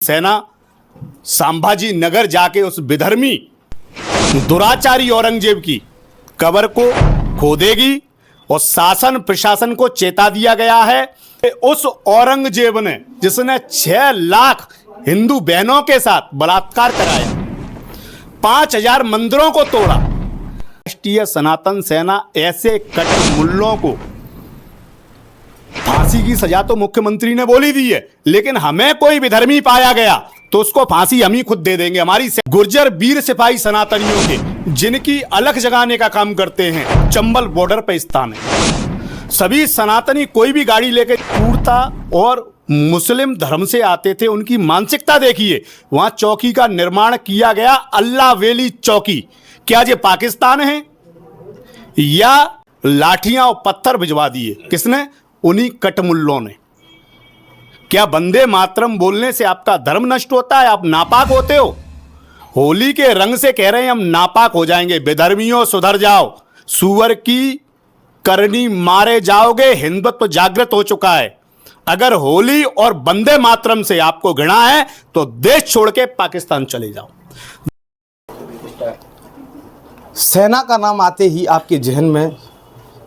सेना संभाजी नगर जाके उस विधर्मी दुराचारी औरंगजेब की कब्र को खोदेगी और शासन प्रशासन को चेता दिया गया है कि उस औरंगजेब ने जिसने 6 लाख हिंदू बहनों के साथ बलात्कार कराया, 5000 मंदिरों को तोड़ा, राष्ट्रीय सनातन सेना ऐसे कट्टरमुल्लों को फांसी की सजा तो मुख्यमंत्री ने बोली दी है, लेकिन हमें कोई विधर्मी पाया गया तो उसको फांसी हम ही खुद दे देंगे। हमारी गुर्जर वीर सिपाही सनातनियों के जिनकी अलख जगाने का काम करते हैं, चंबल बॉर्डर पर स्थान है। सभी सनातनी कोई भी गाड़ी लेकर क्रूरता और मुस्लिम धर्म से आते थे, उनकी मानसिकता देखिए। वहां चौकी का निर्माण किया गया, अल्लाह वेली चौकी। क्या ये पाकिस्तान है या लाठियां और पत्थर भिजवा दिए किसने? उन्हीं कटमुल्लों ने। क्या वंदे मातरम बोलने से आपका धर्म नष्ट होता है? आप नापाक होते हो? होली के रंग से कह रहे हैं हम नापाक हो जाएंगे। बेधर्मियों सुधर जाओ, सुअर की करनी मारे जाओगे। हिंदुत्व जागृत हो चुका है। अगर होली और वंदे मातरम से आपको घृणा है तो देश छोड़ के पाकिस्तान चले जाओ। सेना का नाम आते ही आपके जहन में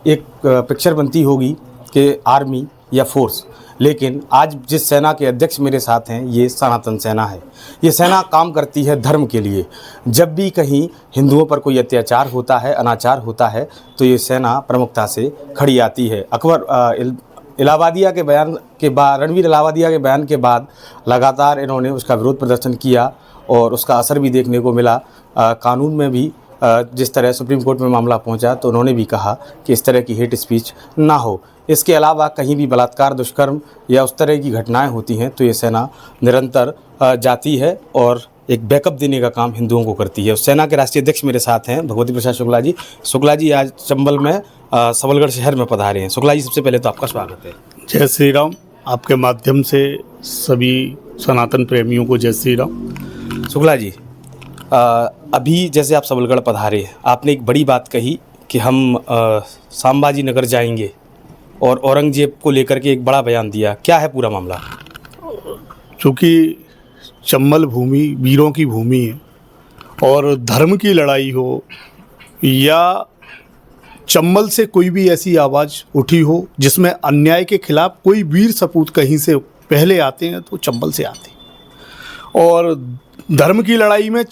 एक पिक्चर बनती होगी कि आर्मी या फोर्स, लेकिन आज जिस सेना के अध्यक्ष मेरे साथ हैं ये सनातन सेना है। ये सेना काम करती है धर्म के लिए। जब भी कहीं हिंदुओं पर कोई अत्याचार होता है, अनाचार होता है, तो ये सेना प्रमुखता से खड़ी आती है। अकबर इलाहाबादिया के बयान के बाद, रणवीर इलाहाबादिया के बयान के बाद लगातार इन्होंने उसका विरोध प्रदर्शन किया और उसका असर भी देखने को मिला। कानून में भी जिस तरह सुप्रीम कोर्ट में मामला पहुंचा तो उन्होंने भी कहा कि इस तरह की हेट स्पीच ना हो। इसके अलावा कहीं भी बलात्कार, दुष्कर्म या उस तरह की घटनाएं होती हैं तो ये सेना निरंतर जाती है और एक बैकअप देने का काम हिंदुओं को करती है। उस सेना के राष्ट्रीय अध्यक्ष मेरे साथ हैं भगवती प्रसाद शुक्ला जी। शुक्ला जी आज चंबल में सबलगढ़ शहर में पधारे हैं। शुक्ला जी, सबसे पहले तो आपका स्वागत है। जय श्री राम। आपके माध्यम से सभी सनातन प्रेमियों को जय श्री राम। शुक्ला जी, अभी जैसे आप सबलगढ़ पधारे, आपने एक बड़ी बात कही कि हम संभाजी नगर जाएंगे और औरंगजेब को लेकर के एक बड़ा बयान दिया। क्या है पूरा मामला? चूँकि चंबल भूमि वीरों की भूमि है और धर्म की लड़ाई हो या चंबल से कोई भी ऐसी आवाज़ उठी हो जिसमें अन्याय के खिलाफ कोई वीर सपूत कहीं से पहले आते हैं तो चंबल से आते हैं। और धर्म की लड़ाई में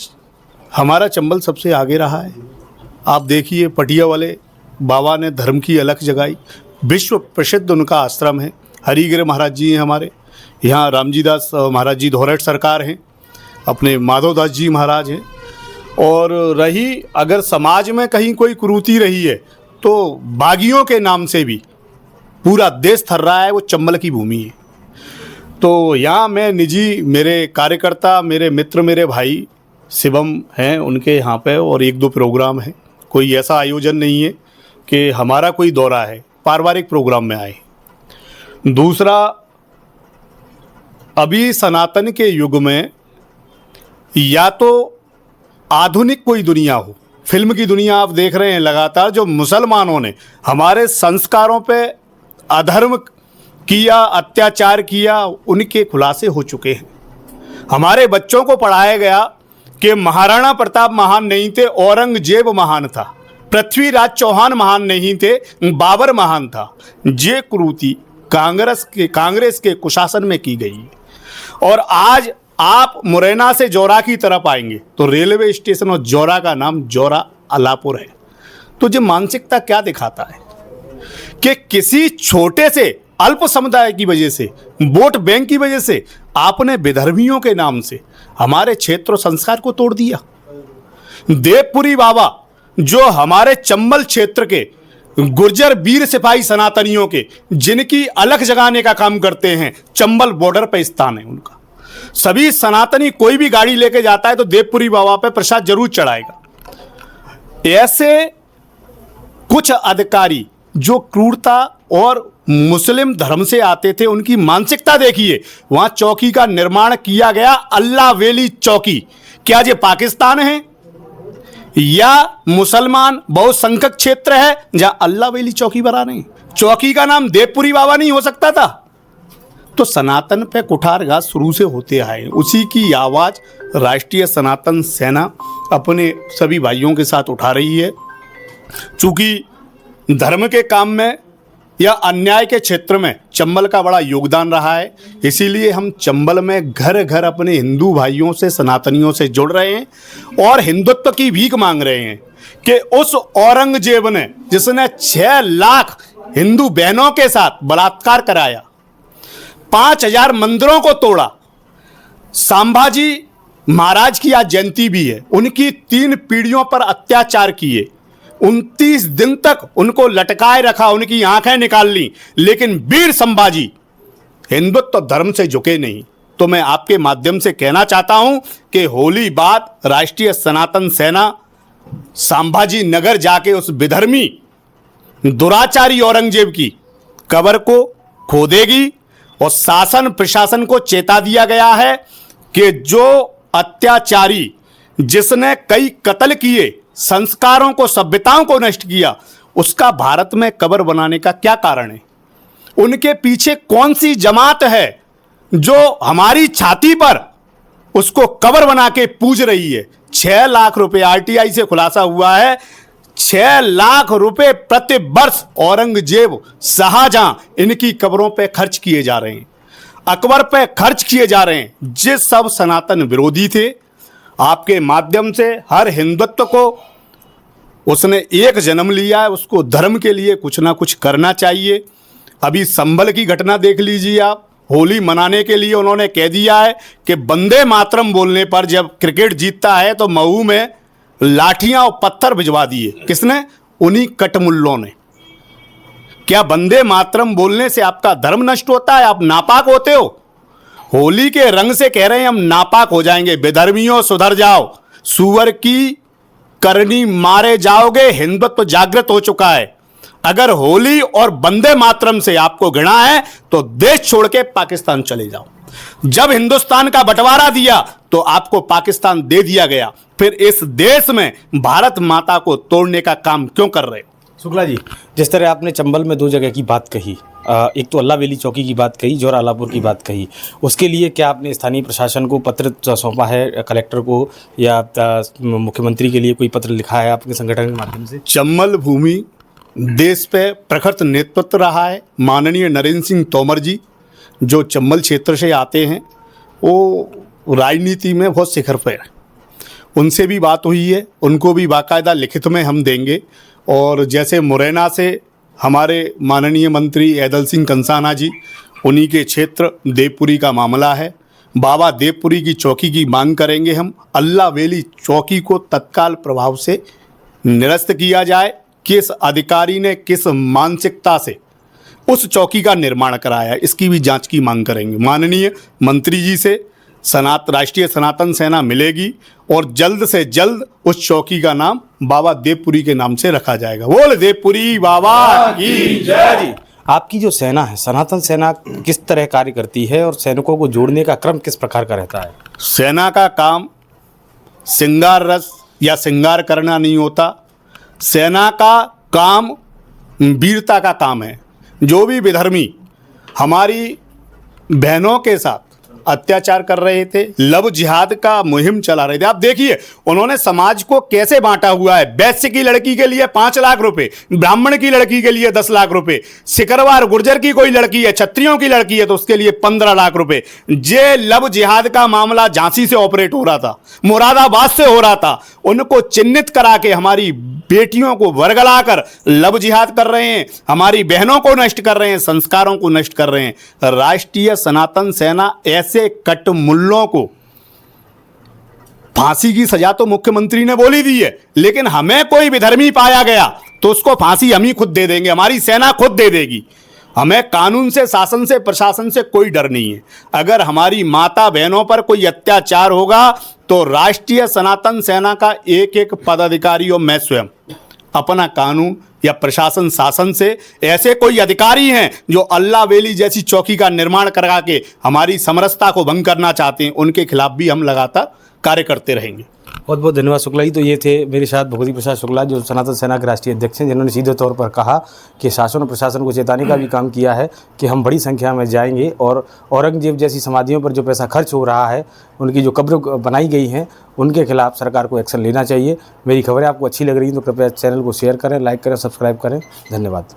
हमारा चंबल सबसे आगे रहा है। आप देखिए, पटिया वाले बाबा ने धर्म की अलख जगाई। विश्व प्रसिद्ध उनका आश्रम है। हरिगिर महाराज जी हैं हमारे यहाँ, रामजी दास महाराज जी धोरट सरकार हैं, अपने माधवदास जी महाराज हैं। और रही अगर समाज में कहीं कोई कुरीति रही है तो बागियों के नाम से भी पूरा देश थर रहा है, वो चंबल की भूमि है। तो यहाँ मैं निजी, मेरे कार्यकर्ता, मेरे मित्र, मेरे भाई शिवम हैं उनके यहाँ पे, और 1-2 प्रोग्राम हैं। कोई ऐसा आयोजन नहीं है कि हमारा कोई दौरा है, पारिवारिक प्रोग्राम में आए। दूसरा, अभी सनातन के युग में या तो आधुनिक कोई दुनिया हो, फिल्म की दुनिया आप देख रहे हैं लगातार, जो मुसलमानों ने हमारे संस्कारों पे अधर्म किया, अत्याचार किया, उनके खुलासे हो चुके हैं। हमारे बच्चों को पढ़ाया गया कि महाराणा प्रताप महान नहीं थे, औरंगजेब महान था। पृथ्वीराज चौहान महान नहीं थे, बाबर महान था। ये कुरीति कांग्रेस के कुशासन में की गई है। और आज आप मुरैना से जौरा की तरफ आएंगे तो रेलवे स्टेशन और जौरा का नाम जौरा अलापुर है। तो ये मानसिकता क्या दिखाता है कि किसी छोटे से अल्प समुदाय की वजह से, वोट बैंक की वजह से आपने विधर्मियों के नाम से हमारे क्षेत्र और संस्कार को तोड़ दिया। देवपुरी बाबा जो हमारे चंबल क्षेत्र के गुर्जर वीर सिपाही सनातनियों के जिनकी अलख जगाने का काम करते हैं, चंबल बॉर्डर पर स्थान है उनका। सभी सनातनी कोई भी गाड़ी लेके जाता है तो देवपुरी बाबा पे प्रसाद जरूर चढ़ाएगा। ऐसे कुछ अधिकारी जो क्रूरता और मुस्लिम धर्म से आते थे, उनकी मानसिकता देखिए। वहां चौकी का निर्माण किया गया, अल्लाह वेली चौकी। क्या ये पाकिस्तान है या मुसलमान बहुसंख्यक क्षेत्र है जहां अल्लाह वेली चौकी बना नहीं? चौकी का नाम देवपुरी बाबा नहीं हो सकता था? तो सनातन पे कुठारघात शुरू से होते आए, उसी की आवाज़ राष्ट्रीय सनातन सेना अपने सभी भाइयों के साथ उठा रही है। चूँकि धर्म के काम में या अन्याय के क्षेत्र में चंबल का बड़ा योगदान रहा है, इसीलिए हम चंबल में घर घर अपने हिंदू भाइयों से, सनातनियों से जुड़ रहे हैं और हिंदुत्व की भीख मांग रहे हैं कि उस औरंगजेब ने, जिसने 6 लाख हिंदू बहनों के साथ बलात्कार कराया, 5000 मंदिरों को तोड़ा, संभाजी महाराज की आज जयंती भी है, उनकी 3 पीढ़ियों पर अत्याचार किए, 29 दिन तक उनको लटकाए रखा, उनकी आंखें निकाल ली, लेकिन वीर संभाजी हिंदुत्व धर्म से झुके नहीं। तो मैं आपके माध्यम से कहना चाहता हूं कि होली बाद राष्ट्रीय सनातन सेना संभाजी नगर जाके उस विधर्मी दुराचारी औरंगजेब की कब्र को खोदेगी और शासन प्रशासन को चेता दिया गया है कि जो अत्याचारी, जिसने कई कत्ल किए, संस्कारों को, सभ्यताओं को नष्ट किया, उसका भारत में कब्र बनाने का क्या कारण है? उनके पीछे कौन सी जमात है जो हमारी छाती पर उसको कब्र बना के पूज रही है? 6 लाख रुपए आरटीआई से खुलासा हुआ है, 6 लाख रुपए प्रति वर्ष औरंगजेब, शाहजहां, इनकी कब्रों पे खर्च किए जा रहे हैं, अकबर पे खर्च किए जा रहे हैं। जिस सब सनातन विरोधी थे, आपके माध्यम से हर हिंदुत्व को उसने एक जन्म लिया है, उसको धर्म के लिए कुछ ना कुछ करना चाहिए। अभी संभल की घटना देख लीजिए आप, होली मनाने के लिए उन्होंने कह दिया है कि वंदे मातरम बोलने पर जब क्रिकेट जीतता है तो मऊ में लाठियां और पत्थर भिजवा दिए। किसने? उन्हीं कटमुल्लों ने। क्या वंदे मातरम बोलने से आपका धर्म नष्ट होता है? आप नापाक होते हो? होली के रंग से कह रहे हैं हम नापाक हो जाएंगे। बेधर्मियों सुधर जाओ, सुअर की करनी मारे जाओगे। हिंदुत्व जागृत हो चुका है। अगर होली और वंदे मातरम से आपको घृणा है तो देश छोड़ के पाकिस्तान चले जाओ। जब हिंदुस्तान का बंटवारा दिया तो आपको पाकिस्तान दे दिया गया, फिर इस देश में भारत माता को तोड़ने का काम क्यों कर रहे हो? शुक्ला जी, जिस तरह आपने चंबल में 2 जगह की बात कही, एक तो अल्लाह वेली चौकी की बात कही, जोर आलापुर की बात कही, उसके लिए क्या आपने स्थानीय प्रशासन को पत्र सौंपा है, कलेक्टर को, या मुख्यमंत्री के लिए कोई पत्र लिखा है आपके संगठन के माध्यम से? चंबल भूमि देश पे प्रखर नेतृत्व रहा है। माननीय नरेंद्र सिंह तोमर जी जो चंबल क्षेत्र से आते हैं, वो राजनीति में बहुत शिखर पर है। उनसे भी बात हुई है, उनको भी बाकायदा लिखित में हम देंगे। और जैसे मुरैना से हमारे माननीय मंत्री ऐदल सिंह कंसाना जी, उन्हीं के क्षेत्र देवपुरी का मामला है, बाबा देवपुरी की चौकी की मांग करेंगे हम। अल्लाह वेली चौकी को तत्काल प्रभाव से निरस्त किया जाए। किस अधिकारी ने किस मानसिकता से उस चौकी का निर्माण कराया, इसकी भी जांच की मांग करेंगे। माननीय मंत्री जी से राष्ट्रीय सनातन सेना मिलेगी और जल्द से जल्द उस चौकी का नाम बाबा देवपुरी के नाम से रखा जाएगा। बोल देवपुरी बाबा की जय जी। आपकी जो सेना है, सनातन सेना, किस तरह कार्य करती है और सैनिकों को जोड़ने का क्रम किस प्रकार का रहता है? सेना का काम श्रृंगार रस या श्रृंगार करना नहीं होता। सेना का काम वीरता का काम है। जो भी विधर्मी हमारी बहनों के साथ अत्याचार कर रहे थे, लव जिहाद का मुहिम चला रहे थे, आप देखिए उन्होंने समाज को कैसे बांटा हुआ है। वैश्य की लड़की के लिए 5 लाख रुपए, ब्राह्मण की लड़की के लिए 10 लाख रुपए, सिकरवार गुर्जर की कोई लड़की है, क्षत्रियों की लड़की है तो उसके लिए 15 लाख रुपए। ये लव जिहाद का मामला झांसी से ऑपरेट हो रहा था, मुरादाबाद से हो रहा था, उनको चिन्हित करा के हमारी बेटियों को वर्गलाकर लव जिहाद कर रहे हैं, हमारी बहनों को नष्ट कर रहे हैं, संस्कारों को नष्ट कर रहे हैं। राष्ट्रीय सनातन सेना ऐसे कटमुल्लों को फांसी की सजा तो मुख्यमंत्री ने बोली दी है, लेकिन हमें कोई विधर्मी पाया गया तो उसको फांसी हम ही खुद दे देंगे, हमारी सेना खुद दे देगी। हमें कानून से, शासन से, प्रशासन से कोई डर नहीं है। अगर हमारी माता बहनों पर कोई अत्याचार होगा तो राष्ट्रीय सनातन सेना का एक एक पदाधिकारी और मैं स्वयं अपना कानून या प्रशासन शासन से, ऐसे कोई अधिकारी हैं जो अल्लाह वेली जैसी चौकी का निर्माण करा के हमारी समरसता को भंग करना चाहते हैं, उनके खिलाफ भी हम लगातार कार्य करते रहेंगे। बहुत बहुत धन्यवाद शुक्ला जी। तो ये थे मेरे साथ भगवती प्रसाद शुक्ला, जो सनातन सेना के राष्ट्रीय अध्यक्ष हैं, जिन्होंने सीधे तौर पर कहा कि शासन और प्रशासन को चेताने का भी काम किया है कि हम बड़ी संख्या में जाएंगे और औरंगजेब जैसी समाधियों पर जो पैसा खर्च हो रहा है, उनकी जो कब्र बनाई गई हैं, उनके खिलाफ सरकार को एक्शन लेना चाहिए। मेरी खबरें आपको अच्छी लग रही हैं तो कृपया चैनल को शेयर करें, लाइक करें, सब्सक्राइब करें। धन्यवाद।